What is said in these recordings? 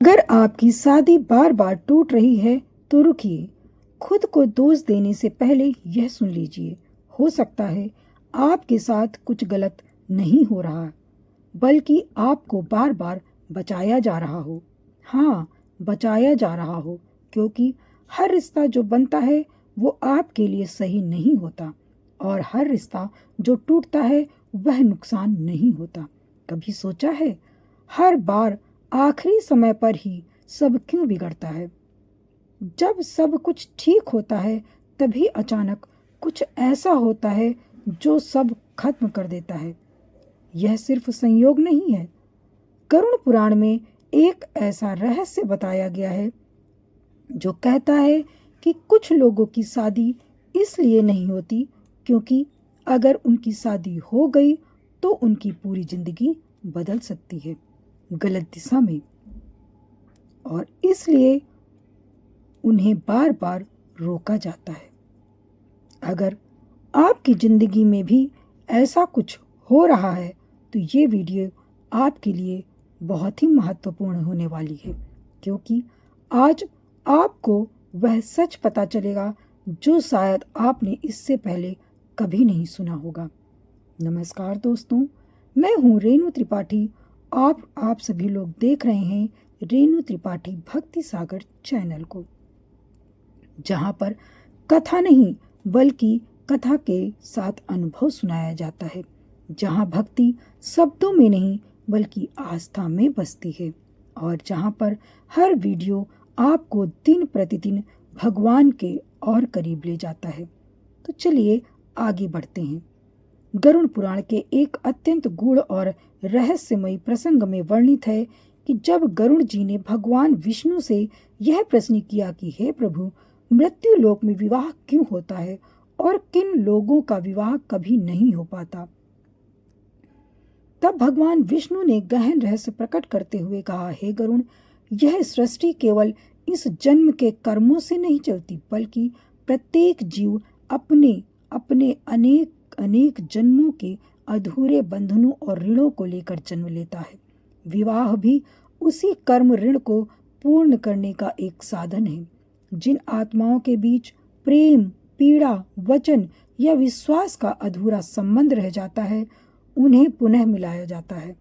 अगर आपकी शादी बार बार टूट रही है तो रुकिए। खुद को दोष देने से पहले यह सुन लीजिए। हो सकता है आपके साथ कुछ गलत नहीं हो रहा, बल्कि आपको बार बार बचाया जा रहा हो। हाँ, बचाया जा रहा हो, क्योंकि हर रिश्ता जो बनता है वो आपके लिए सही नहीं होता, और हर रिश्ता जो टूटता है वह नुकसान नहीं होता। कभी सोचा है, हर बार आखिरी समय पर ही सब क्यों बिगड़ता है? जब सब कुछ ठीक होता है तभी अचानक कुछ ऐसा होता है जो सब खत्म कर देता है। यह सिर्फ संयोग नहीं है। गरुड़ पुराण में एक ऐसा रहस्य बताया गया है जो कहता है कि कुछ लोगों की शादी इसलिए नहीं होती क्योंकि अगर उनकी शादी हो गई तो उनकी पूरी जिंदगी बदल सकती है गलत दिशा में, और इसलिए उन्हें बार बार रोका जाता है। अगर आपकी जिंदगी में भी ऐसा कुछ हो रहा है तो ये वीडियो आपके लिए बहुत ही महत्वपूर्ण होने वाली है, क्योंकि आज आपको वह सच पता चलेगा जो शायद आपने इससे पहले कभी नहीं सुना होगा। नमस्कार दोस्तों, मैं हूँ रेणु त्रिपाठी। आप सभी लोग देख रहे हैं रेणु त्रिपाठी भक्ति सागर चैनल को, जहाँ पर कथा नहीं बल्कि कथा के साथ अनुभव सुनाया जाता है, जहाँ भक्ति शब्दों में नहीं बल्कि आस्था में बसती है, और जहाँ पर हर वीडियो आपको दिन प्रतिदिन भगवान के और करीब ले जाता है। तो चलिए आगे बढ़ते हैं। गरुड़ पुराण के एक अत्यंत गूढ़ और रहस्यमयी प्रसंग में वर्णित है कि जब गरुड़ जी ने भगवान विष्णु से यह प्रश्न किया कि हे प्रभु, मृत्यु लोक में विवाह क्यों होता है और किन लोगों का विवाह कभी नहीं हो पाता, तब भगवान विष्णु ने गहन रहस्य प्रकट करते हुए कहा, हे गरुड़, यह सृष्टि केवल इस जन्म के कर्मों से नहीं चलती, बल्कि प्रत्येक जीव अपने अपने अनेक अनेक जन्मों के अधूरे बंधनों और ऋणों को लेकर जन्म लेता है। विवाह भी उसी कर्म ऋण को पूर्ण करने का एक साधन है। जिन आत्माओं के बीच प्रेम, पीड़ा, वचन या विश्वास का अधूरा संबंध रह जाता है, उन्हें पुनः मिलाया जाता है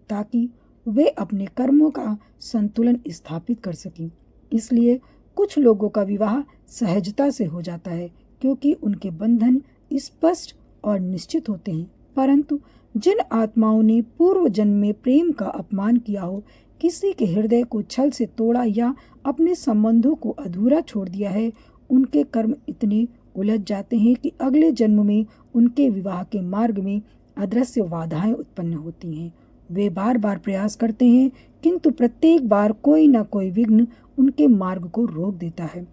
ताकि वे अपने कर्मों का संतुलन स्थापित कर सकें। इसलिए कुछ लोगों का विवाह सहजता से हो जाता है क्योंकि उनके बंधन स्पष्ट और निश्चित होते हैं, परंतु जिन आत्माओं ने पूर्व जन्म में प्रेम का अपमान किया हो, किसी के हृदय को छल से तोड़ा या अपने संबंधों को अधूरा छोड़ दिया है, उनके कर्म इतने उलझ जाते हैं कि अगले जन्म में उनके विवाह के मार्ग में अदृश्य बाधाएं उत्पन्न होती हैं। वे बार बार प्रयास करते हैं, किंतु प्रत्येक बार कोई न कोई विघ्न उनके मार्ग को रोक देता है,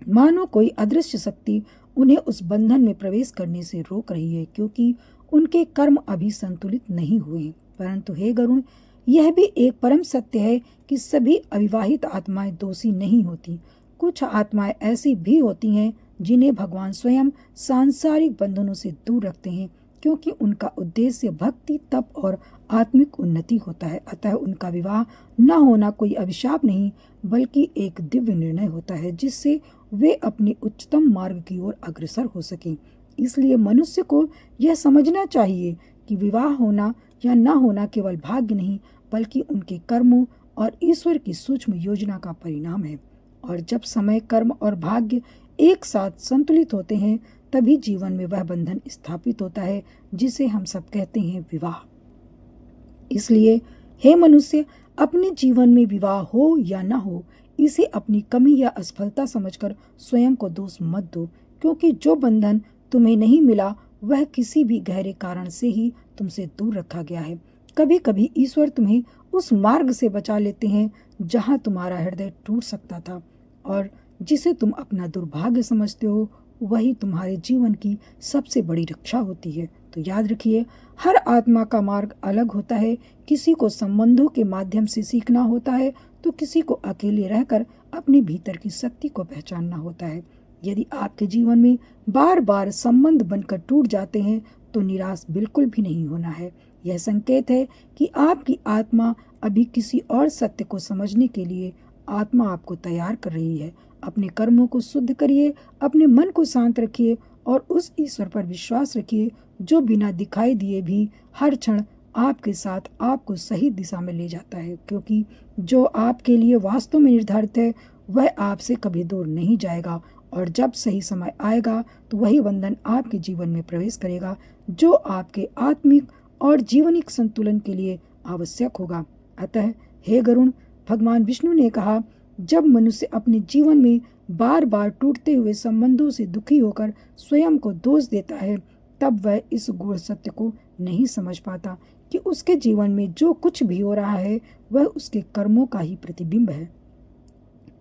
मानो कोई अदृश्य शक्ति उन्हें उस बंधन में प्रवेश करने से रोक रही है, क्योंकि उनके कर्म अभी संतुलित नहीं हुए। परंतु हे गरुड़, यह भी एक परम सत्य है कि सभी अविवाहित आत्माएं दोषी नहीं होती। कुछ आत्माएं ऐसी भी होती हैं जिन्हें भगवान स्वयं सांसारिक बंधनों से दूर रखते हैं, क्योंकि उनका उद्देश्य भक्ति, तप और आत्मिक उन्नति होता है। अतः उनका विवाह न होना कोई अभिशाप नहीं बल्कि एक दिव्य निर्णय होता है, जिससे वे अपने उच्चतम मार्ग की ओर अग्रसर हो सकें। इसलिए मनुष्य को यह समझना चाहिए कि विवाह होना या न होना केवल भाग्य नहीं बल्कि उनके कर्मों और ईश्वर की सूक्ष्म योजना का परिणाम है। और जब समय, कर्म और भाग्य एक साथ संतुलित होते हैं, तभी जीवन में वह बंधन स्थापित होता है जिसे हम सब कहते हैं विवाह। इसलिए हे मनुष्य, अपने जीवन में विवाह हो या न हो, इसे अपनी कमी या असफलता समझकर स्वयं को दोष मत दो, क्योंकि जो बंधन तुम्हें नहीं मिला वह किसी भी गहरे कारण से ही तुमसे दूर रखा गया है। कभी कभी ईश्वर तुम्हें उस मार्ग से बचा लेते हैं जहां तुम्हारा हृदय टूट सकता था, और जिसे तुम अपना दुर्भाग्य समझते हो वही तुम्हारे जीवन की सबसे बड़ी रक्षा होती है। तो याद रखिए, हर आत्मा का मार्ग अलग होता है। किसी को संबंधों के माध्यम से सीखना होता है तो किसी को अकेले रहकर अपने भीतर की शक्ति को पहचानना होता है। यदि आपके जीवन में बार बार संबंध बनकर टूट जाते हैं तो निराश बिल्कुल भी नहीं होना है। यह संकेत है कि आपकी आत्मा अभी किसी और सत्य को समझने के लिए आत्मा आपको तैयार कर रही है। अपने कर्मों को शुद्ध करिए, अपने मन को शांत रखिए और उस ईश्वर पर विश्वास रखिए जो बिना दिखाई दिए भी हर क्षण आपके साथ आपको सही दिशा में ले जाता है, क्योंकि जो आपके लिए वास्तव में निर्धारित है वह आपसे कभी दूर नहीं जाएगा और जब सही समय आएगा तो वही बंधन आपके जीवन में प्रवेश करेगा जो आपके आत्मिक और जीवनिक संतुलन के लिए आवश्यक होगा। अतः हे गरुण, भगवान विष्णु ने कहा, जब मनुष्य अपने जीवन में बार बार टूटते हुए संबंधों से दुखी होकर स्वयं को दोष देता है, तब वह इस गूढ़ सत्य को नहीं समझ पाता कि उसके जीवन में जो कुछ भी हो रहा है वह उसके कर्मों का ही प्रतिबिंब है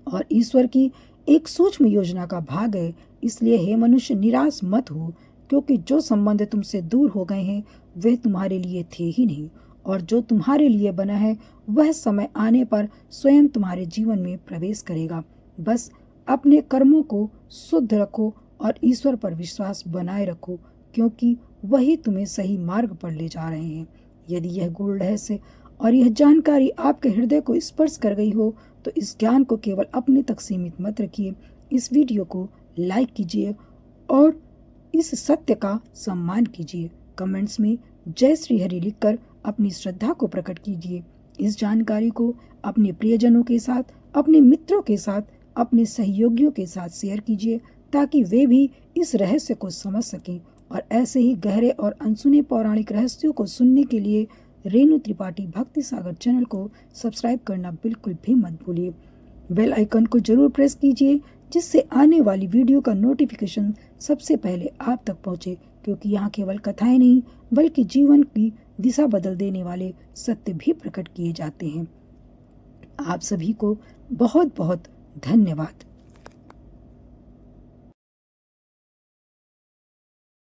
और ईश्वर की एक सूक्ष्म योजना का भाग है। इसलिए हे मनुष्य, निराश मत हो, क्योंकि जो संबंध तुमसे दूर हो गए हैं वे तुम्हारे लिए थे ही नहीं, और जो तुम्हारे लिए बना है वह समय आने पर स्वयं तुम्हारे जीवन में प्रवेश करेगा। बस अपने कर्मों को शुद्ध रखो और ईश्वर पर विश्वास बनाए रखो, क्योंकि वही तुम्हें सही मार्ग पर ले जा रहे हैं। यदि यह गूढ़ रहस्य और यह जानकारी आपके हृदय को स्पर्श कर गई हो तो इस ज्ञान को केवल अपने तक सीमित मत रखिए। इस वीडियो को लाइक कीजिए और इस सत्य का सम्मान कीजिए। कमेंट्स में जय श्री हरि लिखकर अपनी श्रद्धा को प्रकट कीजिए। इस जानकारी को अपने प्रियजनों के साथ, अपने मित्रों के साथ, अपने सहयोगियों के साथ शेयर कीजिए ताकि वे भी इस रहस्य को समझ सकें। और ऐसे ही गहरे और अनसुने पौराणिक रहस्यों को सुनने के लिए रेणु त्रिपाठी भक्ति सागर चैनल को सब्सक्राइब करना बिल्कुल भी मत भूलिए। बेल आइकन को जरूर प्रेस कीजिए जिससे आने वाली वीडियो का नोटिफिकेशन सबसे पहले आप तक पहुंचे, क्योंकि यहाँ केवल कथाएं नहीं बल्कि जीवन की दिशा बदल देने वाले सत्य भी प्रकट किए जाते हैं। आप सभी को बहुत बहुत धन्यवाद।